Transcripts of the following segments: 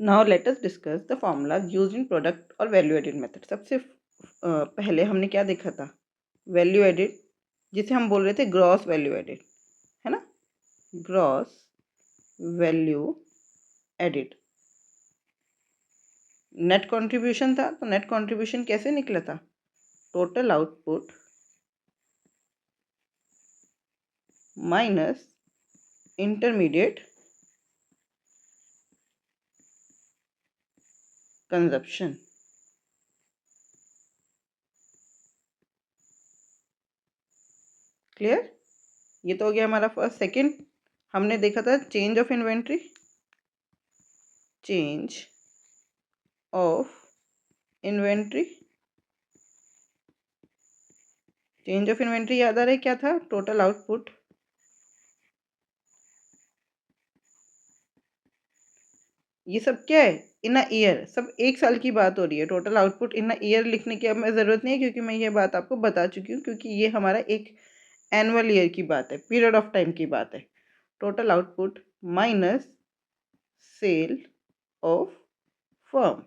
Now let us discuss the formula use in product और value added method. सबसे पहले हमने क्या देखा था? वैल्यू एडिड, जिसे हम बोल रहे थे ग्रॉस वैल्यू एडिड, है ना? Gross value added net contribution था। तो नेट कंट्रीब्यूशन कैसे निकला था? Total output minus intermediate consumption. Clear? ये तो हो गया हमारा फर्स्ट। सेकंड हमने देखा था change of inventory. Change of inventory, change of inventory याद आ रहा है क्या था? टोटल आउटपुट ये सब क्या है? इन अ ईयर, सब एक साल की बात हो रही है। Total output in a year लिखने की अब मैं ज़रूरत नहीं है, क्योंकि मैं ये बात आपको बता चुकी हूँ, क्योंकि ये हमारा एक एनुअल ईयर की बात है, पीरियड ऑफ टाइम की बात है। Total output minus cell of firm.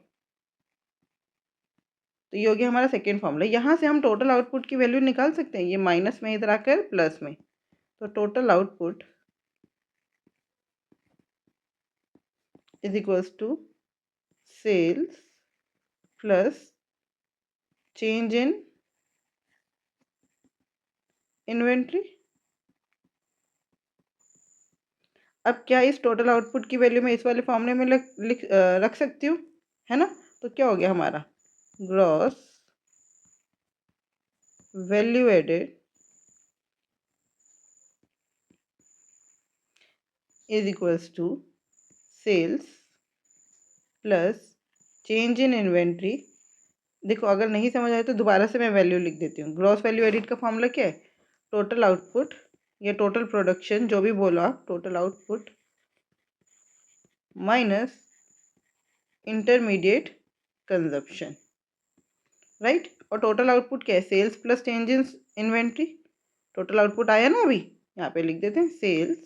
तो ये हो गया हमारा सेकेंड फॉर्मूला। यहाँ से हम टोटल आउटपुट की वैल्यू निकाल सकते हैं, ये माइनस में इधर आकर प्लस में। तो total output is equals to sales plus change in inventory. अब क्या इस टोटल आउटपुट की वैल्यू मैं इस वाले फॉर्मूले में रख सकती हूँ, है ना? तो क्या हो गया हमारा? Gross value added is equals to sales plus change in inventory. देखो, अगर नहीं समझ आए तो दोबारा से मैं वैल्यू लिख देती हूँ। ग्रॉस वैल्यू एडिड का फॉर्मूला क्या है? टोटल आउटपुट या टोटल प्रोडक्शन, जो भी बोलो आप, total output minus intermediate consumption, right? और टोटल आउटपुट क्या है? Sales plus change in inventory. Total output आया ना अभी, यहाँ पे लिख देते हैं sales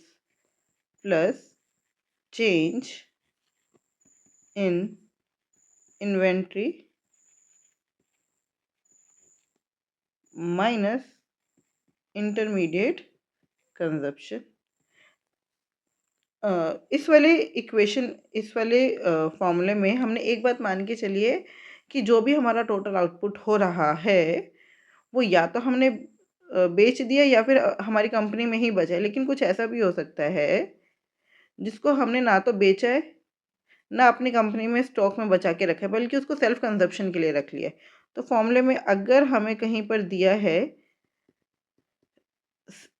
plus change in inventory minus intermediate consumption. इस वाले फॉर्मूले में हमने एक बात मान के चलिए कि जो भी हमारा टोटल आउटपुट हो रहा है वो या तो हमने बेच दिया या फिर हमारी कंपनी में ही बचा है। लेकिन कुछ ऐसा भी हो सकता है जिसको हमने ना तो बेचा है, ना अपनी कंपनी में स्टॉक में बचा के रखा है, बल्कि उसको सेल्फ कंजप्शन के लिए रख लिया है। तो फॉर्मूले में अगर हमें कहीं पर दिया है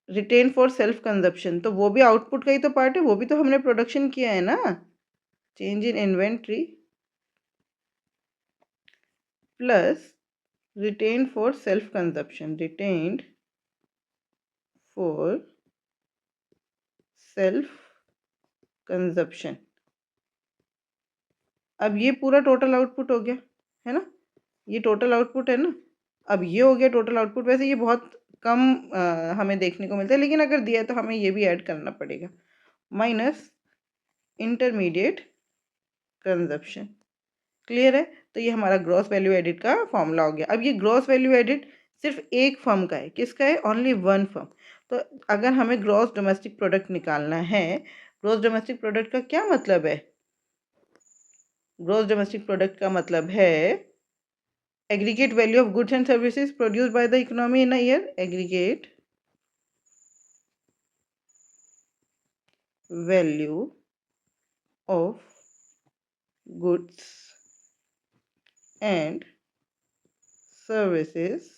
रिटेन फॉर सेल्फ कंजप्शन, तो वो भी आउटपुट का ही तो पार्ट है, वो भी तो हमने प्रोडक्शन किया है ना। Change in inventory plus retain for self consumption, retained for self consumption. अब ये पूरा टोटल आउटपुट हो गया, है ना? ये टोटल आउटपुट है ना। अब ये हो गया टोटल आउटपुट। वैसे ये बहुत कम हमें देखने को मिलता है, लेकिन अगर दिया है तो हमें ये भी ऐड करना पड़ेगा, माइनस इंटरमीडिएट कंजप्शन। क्लियर है? तो ये हमारा ग्रॉस वैल्यू एडिड का फॉर्मूला हो गया। अब ये ग्रॉस वैल्यू एडिड सिर्फ एक फर्म का है। किसका है? Only one firm. तो अगर हमें ग्रॉस डोमेस्टिक प्रोडक्ट निकालना है, ग्रॉस डोमेस्टिक प्रोडक्ट का क्या मतलब है? ग्रॉस डोमेस्टिक प्रोडक्ट का मतलब है aggregate value of goods and services produced by the economy in a year. Aggregate value of goods and services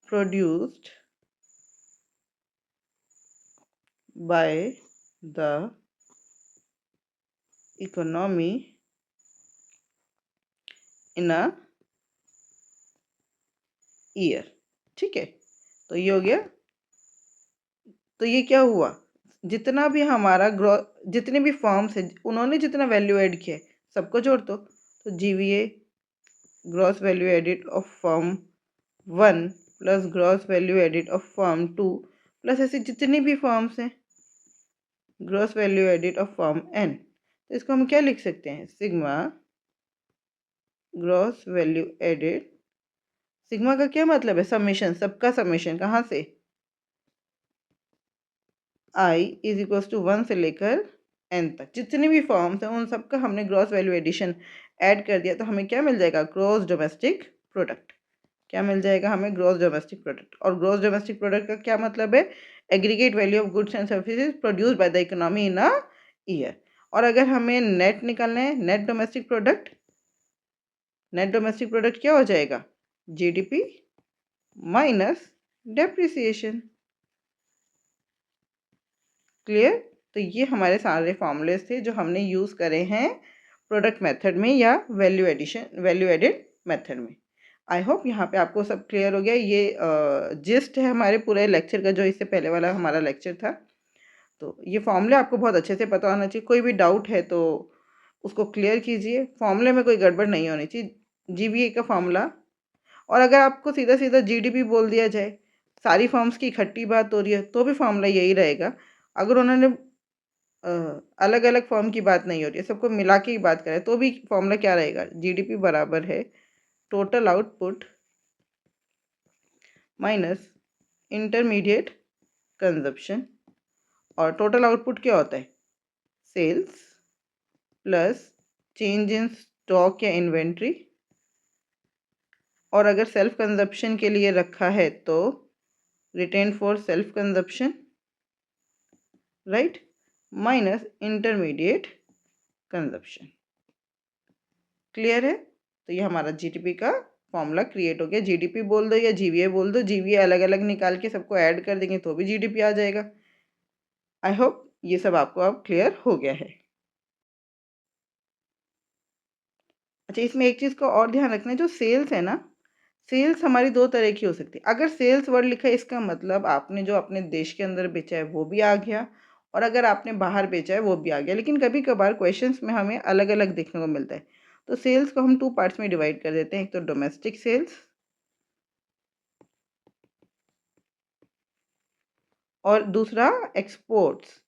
produced by the economy in a year. ठीक है? तो ये हो गया। तो ये क्या हुआ? जितना भी हमारा जितने भी फॉर्म्स है, उन्होंने जितना वैल्यू ऐड किया है सबको जोड़ दो। तो GVA gross value added of form 1 plus gross value added of form 2 plus ऐसे जितनी भी फॉर्म्स हैं gross value added of form N. तो इसको हम क्या लिख सकते हैं, sigma gross value added. Sigma का क्या मतलब है, समेशन, सबका समेशन, कहाँ से, आई इज इक्वल टू 1 से लेकर एन तक जितने भी फॉर्म्स हैं उन सबका हमने ग्रॉस वैल्यू एडिशन ऐड कर दिया, तो हमें क्या मिल जाएगा, ग्रॉस डोमेस्टिक प्रोडक्ट। क्या मिल जाएगा हमें, ग्रॉस डोमेस्टिक प्रोडक्ट। और ग्रॉस डोमेस्टिक प्रोडक्ट का क्या मतलब है, aggregate value of goods and services produce by the economy in a year. और अगर हमें नेट निकालना है, net domestic product, net domestic product क्या हो जाएगा, जीडीपी माइनस डेप्रिसिएशन। क्लियर। तो ये हमारे सारे फॉर्मूलेस थे जो हमने यूज़ करे हैं प्रोडक्ट मेथड में या वैल्यू एडेड मेथड में। आई होप यहाँ पे आपको सब क्लियर हो गया। ये जिस्ट है हमारे पूरे लेक्चर का, जो इससे पहले वाला हमारा लेक्चर था। तो ये फॉर्मूले आपको बहुत अच्छे से पता होना चाहिए। कोई भी डाउट है तो उसको क्लियर कीजिए। फॉर्मूले में कोई गड़बड़ नहीं होनी चाहिए, जीबीए का फॉर्मूला। और अगर आपको सीधा सीधा जीडीपी बोल दिया जाए, सारी फॉर्म्स की इकट्ठी बात हो रही है, तो भी फॉर्मूला यही रहेगा। अगर उन्होंने अलग अलग फॉर्म की बात नहीं हो रही है, सबको मिला के ही बात करें, तो भी फॉर्मूला क्या रहेगा, जीडीपी बराबर है total output minus intermediate consumption. और टोटल आउटपुट क्या होता है, sales plus change in stock या इन्वेंट्री। और अगर सेल्फ कंजप्शन के लिए रखा है तो retain for self consumption, right, minus intermediate consumption. Clear है। तो ये हमारा जीडीपी का फॉर्मूला क्रिएट हो गया। जीडीपी बोल दो या जीवीए बोल दो, जीवीए अलग अलग निकाल के सबको ऐड कर देंगे तो भी जीडीपी आ जाएगा। आई होप ये सब आपको अब क्लियर हो गया है। अच्छा, इसमें एक चीज़ का और ध्यान रखना है, जो सेल्स है ना, सेल्स हमारी दो तरह की हो सकती है। अगर सेल्स वर्ड लिखा है, इसका मतलब आपने जो अपने देश के अंदर बेचा है वो भी आ गया, और अगर आपने बाहर बेचा है वो भी आ गया। लेकिन कभी कभार क्वेश्चंस में हमें अलग अलग देखने को मिलता है। तो सेल्स को हम 2 पार्ट्स में डिवाइड कर देते हैं, एक तो डोमेस्टिक सेल्स और दूसरा एक्सपोर्ट्स।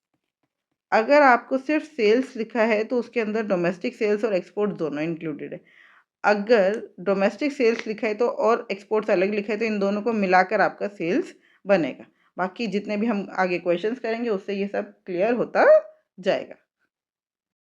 अगर आपको सिर्फ सेल्स लिखा है तो उसके अंदर डोमेस्टिक सेल्स और एक्सपोर्ट्स दोनों इंक्लूडेड है। अगर डोमेस्टिक सेल्स लिखा है तो और एक्सपोर्ट्स अलग लिखा है तो इन दोनों को मिलाकर आपका सेल्स बनेगा। बाकी जितने भी हम आगे क्वेश्चंस करेंगे उससे ये सब क्लियर होता जाएगा।